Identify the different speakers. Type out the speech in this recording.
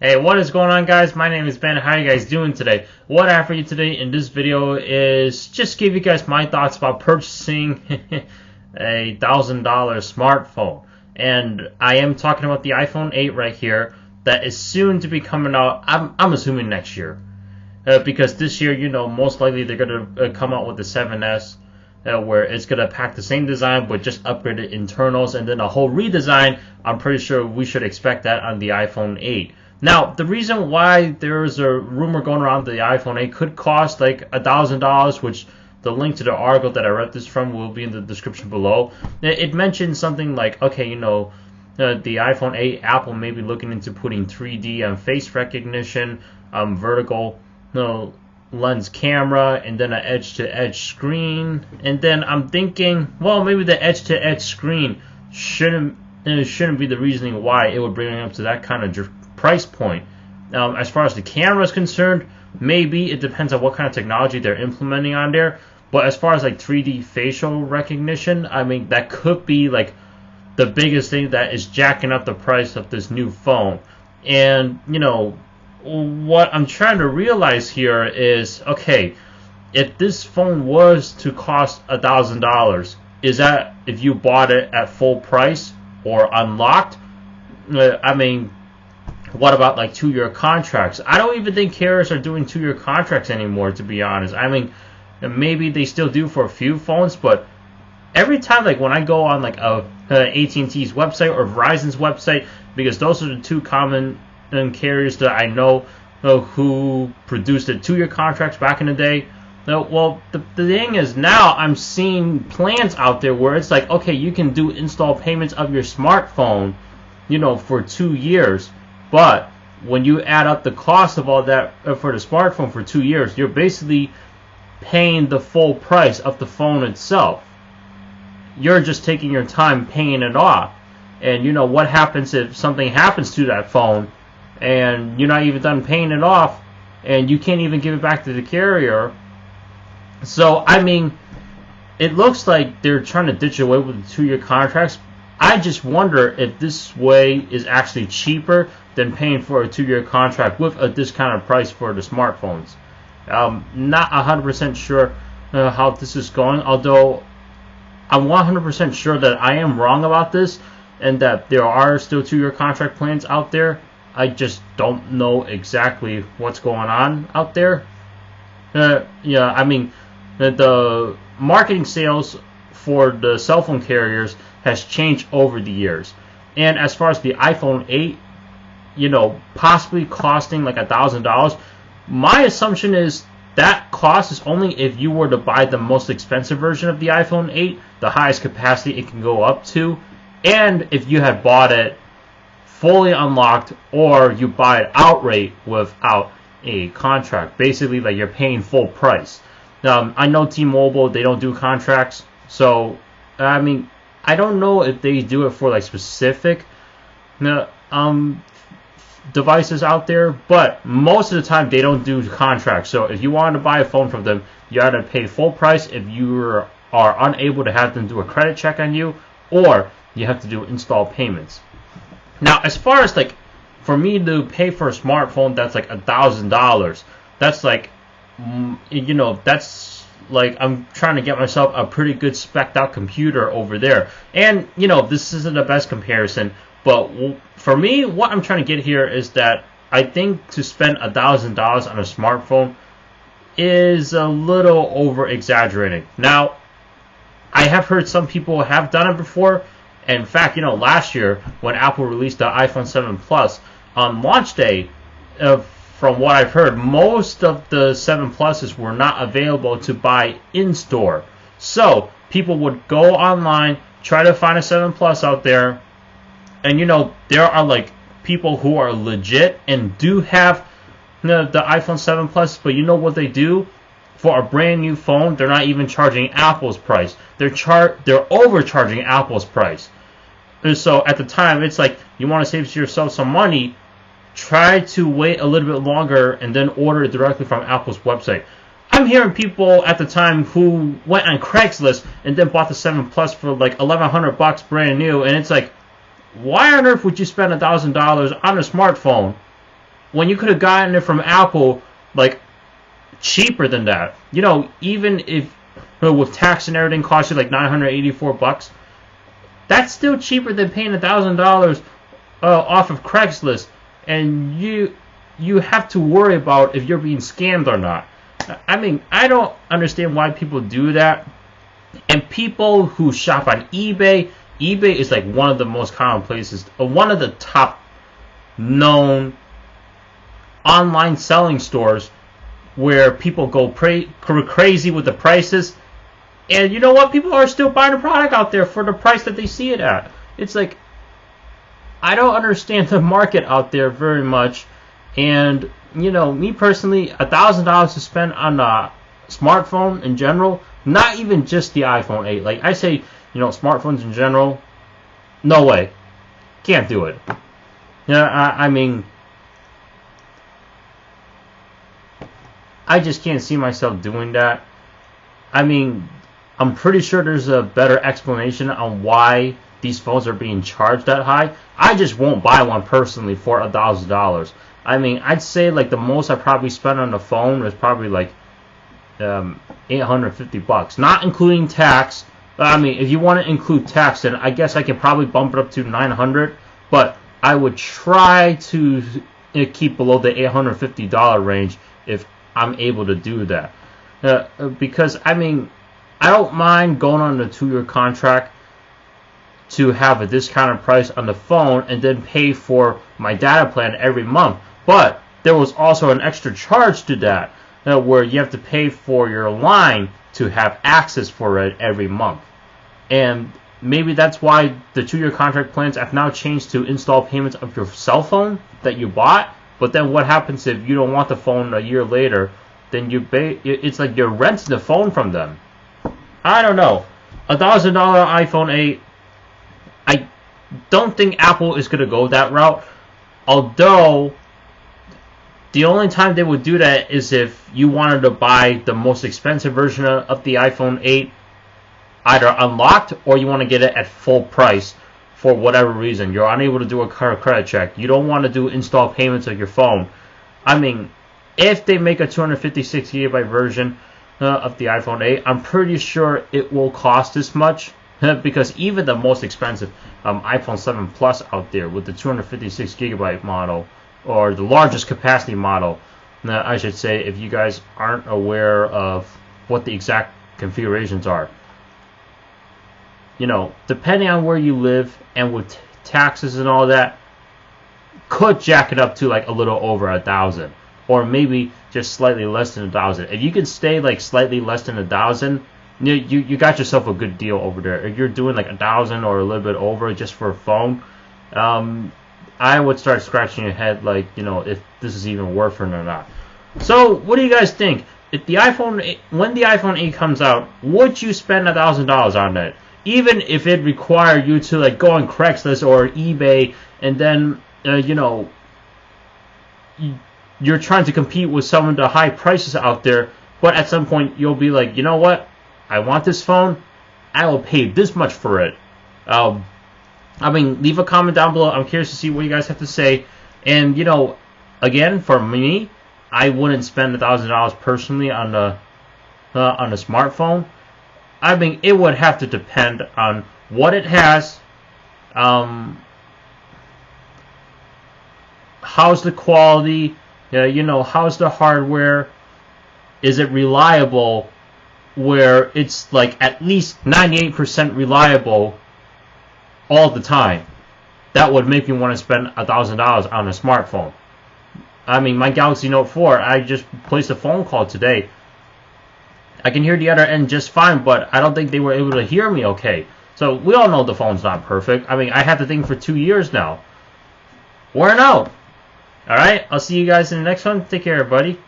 Speaker 1: Hey, what is going on, guys? My name is Ben. How are you guys doing today? What I have for you today in this video is just give you guys my thoughts about purchasing a $1,000 smartphone. And I am talking about the iPhone 8 right here that is soon to be coming out, I'm assuming next year. Because this year, most likely they're going to come out with the 7S, where it's going to pack the same design but just upgraded internals and then a whole redesign. I'm pretty sure we should expect that on the iPhone 8. Now, the reason why there's a rumor going around the iPhone 8 could cost like $1,000, which the link to the article that I read this from will be in the description below. It mentioned something like, okay, the iPhone 8, Apple may be looking into putting 3D and face recognition, vertical lens camera, and then an edge-to-edge screen. And then I'm thinking, well, maybe the edge-to-edge screen shouldn't be the reasoning why it would bring it up to that kind of price point. As far as the camera is concerned, maybe it depends on what kind of technology they're implementing on there. But as far as like 3D facial recognition, I mean, that could be like the biggest thing that is jacking up the price of this new phone. And what I'm trying to realize here is, okay, if this phone was to cost $1,000, is that if you bought it at full price or unlocked? I mean, what about like 2-year contracts? I don't even think carriers are doing 2-year contracts anymore, to be honest. I mean, maybe they still do for a few phones, but every time, like when I go on like AT&T's website or Verizon's website, because those are the two common carriers that I know who produced the 2-year contracts back in the day. Well, the thing is, now I'm seeing plans out there where it's like, okay, you can do install payments of your smartphone, for 2 years. But when you add up the cost of all that for the smartphone for 2 years, you're basically paying the full price of the phone itself. You're just taking your time paying it off. And what happens if something happens to that phone and you're not even done paying it off and you can't even give it back to the carrier? So, I mean, it looks like they're trying to ditch away with the 2-year contracts. I just wonder if this way is actually cheaper than paying for a 2-year contract with a discounted price for the smartphones. Not 100% sure how this is going, although I'm 100% sure that I am wrong about this and that there are still 2-year contract plans out there. I just don't know exactly what's going on out there. Yeah, I mean, the marketing sales for the cell phone carriers has changed over the years. And as far as the iPhone 8, possibly costing like $1,000, my assumption is that cost is only if you were to buy the most expensive version of the iPhone 8, the highest capacity it can go up to, and if you had bought it fully unlocked or you buy it outright without a contract. Basically, like you're paying full price. I know T-Mobile, they don't do contracts, so I mean, I don't know if they do it for like specific devices out there, but most of the time they don't do contracts. So if you want to buy a phone from them, you either pay full price if you are unable to have them do a credit check on you, or you have to do install payments. Now, as far as like for me to pay for a smartphone that's like $1,000, that's like that's like I'm trying to get myself a pretty good spec'd out computer over there. And this isn't the best comparison, but for me, what I'm trying to get here is that I think to spend $1,000 on a smartphone is a little over exaggerating. Now, I have heard some people have done it before. In fact, last year when Apple released the iPhone 7 Plus on launch day, from what I've heard, most of the 7 Pluses were not available to buy in-store. So people would go online, try to find a 7 Plus out there, and there are like people who are legit and do have the iPhone 7 Plus, but you know what they do? For a brand new phone, they're not even charging Apple's price. They're overcharging Apple's price. And so at the time, it's like you want to save yourself some money, try to wait a little bit longer and then order it directly from Apple's website. I'm hearing people at the time who went on Craigslist and then bought the 7 Plus for like $1,100 brand new, and it's like, why on earth would you spend $1,000 on a smartphone when you could have gotten it from Apple like cheaper than that. You know, even if with tax and everything cost you like $984, that's still cheaper than paying $1,000 off of Craigslist, and you have to worry about if you're being scammed or not. I mean, I don't understand why people do that. And people who shop on eBay is like one of the most common places, one of the top known online selling stores where people go crazy with the prices. And you know what? People are still buying the product out there for the price that they see it at. It's like, I don't understand the market out there very much. And, you know, me personally, $1,000 to spend on a smartphone in general, not even just the iPhone 8. Like I say, you know, smartphones in general, no way. Can't do it. Yeah, I mean, I just can't see myself doing that. I mean, I'm pretty sure there's a better explanation on why these phones are being charged that high. I just won't buy one personally for $1,000. I mean, I'd say like the most I probably spent on the phone was probably like $850, not including tax. I mean, if you want to include tax, then I guess I can probably bump it up to $900. But I would try to keep below the $850 range if I'm able to do that. Because I mean, I don't mind going on a 2-year contract to have a discounted price on the phone and then pay for my data plan every month. But there was also an extra charge to that, where you have to pay for your line to have access for it every month. And maybe that's why the 2-year contract plans have now changed to install payments of your cell phone that you bought. But then what happens if you don't want the phone a year later? Then it's like you're renting the phone from them. I don't know. $1,000 iPhone 8. I don't think Apple is going to go that route. Although, the only time they would do that is if you wanted to buy the most expensive version of the iPhone 8, either unlocked or you want to get it at full price for whatever reason. You're unable to do a credit check. You don't want to do install payments of your phone. I mean, if they make a 256 gigabyte version of the iPhone 8, I'm pretty sure it will cost this much. Because even the most expensive iPhone 7 Plus out there with the 256 gigabyte model, or the largest capacity model, I should say, if you guys aren't aware of what the exact configurations are, you know, depending on where you live and with taxes and all that, could jack it up to like a little over $1,000, or maybe just slightly less than $1,000. If you can stay like slightly less than $1,000, you got yourself a good deal over there. If you're doing like $1,000 or a little bit over just for a phone, I would start scratching your head, like, you know, if this is even worth it or not. So, what do you guys think? If the iPhone 8, when the iPhone 8 comes out, would you spend $1,000 on it? Even if it required you to like go on Craigslist or eBay, and then you know, you're trying to compete with some of the high prices out there, but at some point you'll be like, you know what? I want this phone. I will pay this much for it. I mean, leave a comment down below. I'm curious to see what you guys have to say. And, you know, again, for me, I wouldn't spend $1,000 personally on a smartphone. I mean, it would have to depend on what it has, how's the quality, you know, how's the hardware, is it reliable, where it's like at least 98% reliable all the time. That would make me want to spend $1,000 on a smartphone. I mean, my Galaxy Note 4, I just placed a phone call today. I can hear the other end just fine, but I don't think they were able to hear me okay. So we all know the phone's not perfect. I mean, I had the thing for 2 years now. Wearing out. Alright, I'll see you guys in the next one. Take care, everybody.